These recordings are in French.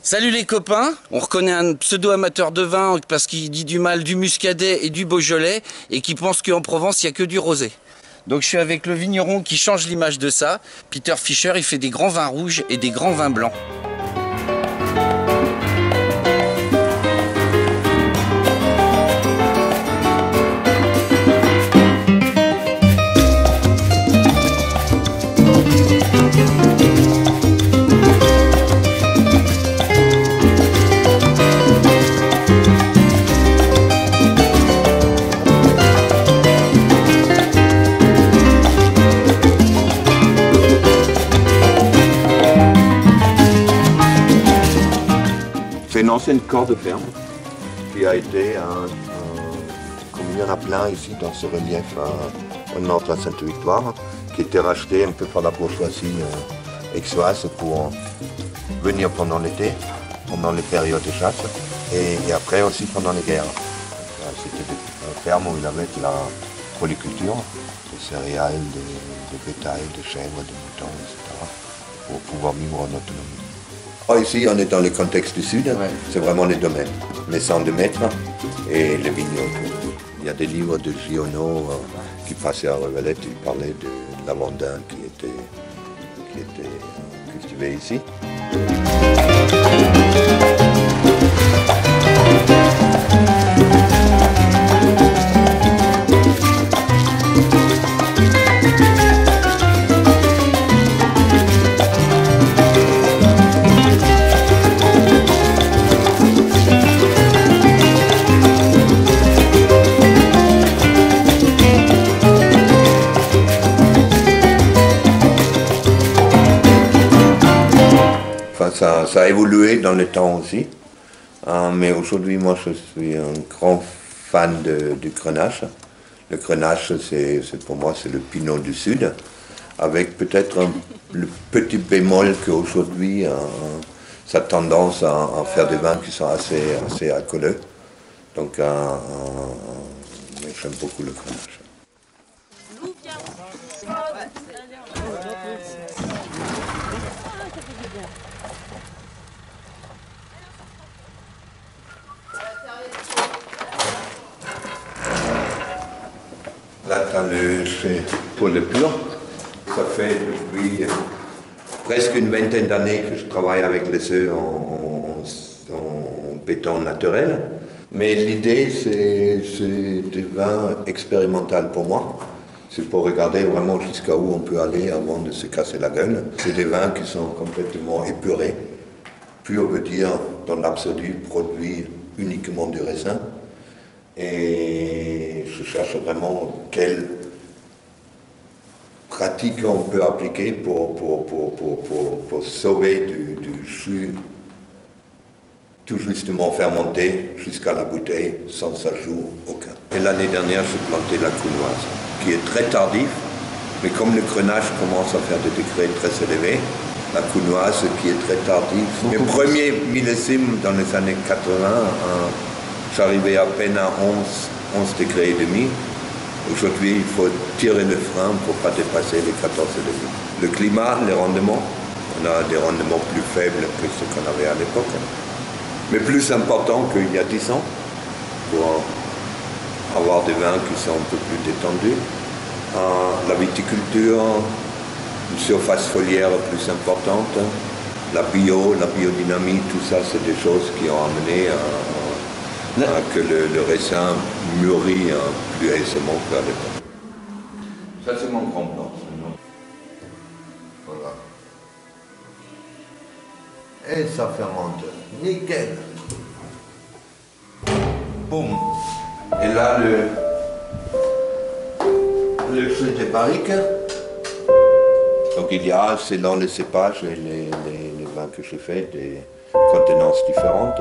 Salut les copains, on reconnaît un pseudo-amateur de vin parce qu'il dit du mal du muscadet et du beaujolais et qui pense qu'en Provence il n'y a que du rosé. Donc je suis avec le vigneron qui change l'image de ça. Peter Fischer, il fait des grands vins rouges et des grands vins blancs. C'est une ancienne corps de ferme qui a été, comme il y en a plein ici dans ce relief au nord de la Sainte-Victoire, qui a été racheté un peu par la bourgeoisie aixoise pour venir pendant l'été, pendant les périodes de chasse, et après aussi pendant les guerres. C'était des fermes où il avait de la polyculture, des céréales, des bétail, des chèvres, des moutons, etc., pour pouvoir vivre en autonomie. Ici, on est dans le contexte du sud, ouais. C'est vraiment les domaines, les 102 mètres et les vignes autour. Il y a des livres de Giono qui passaient à Revelette, il parlait de lavandin qui était cultivé ici. Ça a évolué dans le temps aussi, mais aujourd'hui, moi, je suis un grand fan du Grenache. Le Grenache, pour moi, c'est le Pinot du Sud, avec peut-être le petit bémol qu'aujourd'hui, ça a tendance à faire des vins qui sont assez alcooleux. Donc, j'aime beaucoup le Grenache. Là, c'est pour le pur. Ça fait depuis presque une vingtaine d'années que je travaille avec les œufs en béton naturel. Mais l'idée, c'est des vins expérimentaux pour moi. C'est pour regarder vraiment jusqu'à où on peut aller avant de se casser la gueule. C'est des vins qui sont complètement épurés. Pur veut dire, dans l'absolu, produit uniquement du raisin. Et je cherche vraiment quelle pratique on peut appliquer pour sauver du jus tout justement fermenté jusqu'à la bouteille sans ajout aucun. Et l'année dernière, j'ai planté la counoise, qui est très tardif, mais comme le Grenache commence à faire des degrés très élevés, la counoise qui est très tardif. Le premier millésime dans les années 80, j'arrivais à peine à 11 degrés et demi. Aujourd'hui, il faut tirer le frein pour ne pas dépasser les 14,5. Le climat, les rendements, on a des rendements plus faibles que ce qu'on avait à l'époque, mais plus important qu'il y a 10 ans, pour avoir des vins qui sont un peu plus détendus. La viticulture, une surface foliaire plus importante, la biodynamie, tout ça, c'est des choses qui ont amené que le raisin mûrit plus aisément qu'à l'époque. Ça, c'est mon grand blanc. Voilà. Et ça fermente. Nickel. Boum. Et là, le jus de barrique. Donc il y a, selon les cépages et les vins que j'ai fait, des contenances différentes.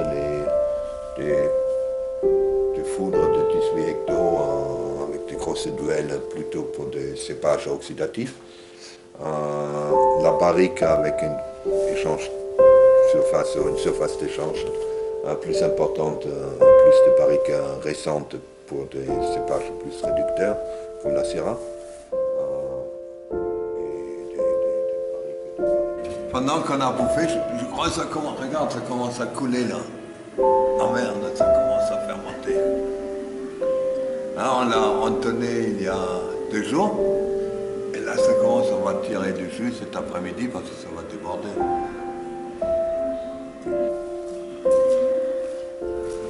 Des foudres de 18 hectos avec des grosses duels plutôt pour des cépages oxydatifs. La barrique avec une surface d'échange plus importante, plus de barriques récentes pour des cépages plus réducteurs, comme la Syrah. Et des barriques Pendant qu'on a bouffé, je crois que ça commence, regarde, ça commence à couler là. Ah merde, ça commence à fermenter. Là, on l'a entonné il y a 2 jours. Et là, ça commence, on va tirer du jus cet après-midi parce que ça va déborder.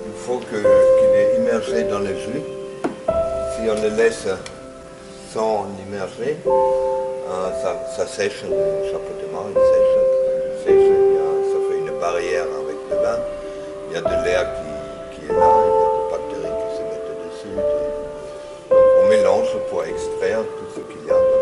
Il faut qu'il est immergé dans le jus. Si on le laisse sans l'immerger, ça sèche le chapeautement, il sèche, ça fait une barrière avec le vin. Il y a de l'air qui est là, il y a des bactéries qui se mettent dessus. Donc on mélange pour extraire tout ce qu'il y a dans la peau.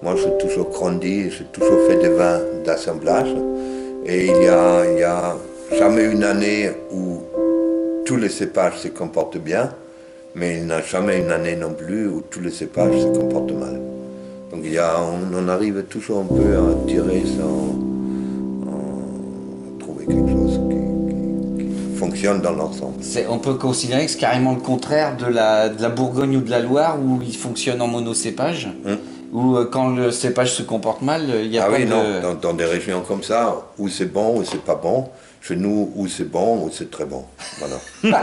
Moi, j'ai toujours grandi, j'ai toujours fait des vins d'assemblage. Et il y a jamais une année où tous les cépages se comportent bien, mais il n'y a jamais une année non plus où tous les cépages se comportent mal. Donc on arrive toujours un peu à tirer sans trouver quelque chose qui fonctionne dans l'ensemble. On peut considérer que c'est carrément le contraire de la Bourgogne ou de la Loire où il fonctionne en monocépage. Où quand le cépage se comporte mal, il y a pas de... non, dans des régions comme ça, où c'est bon, où c'est pas bon. Chez nous, où c'est bon, où c'est très bon. Voilà.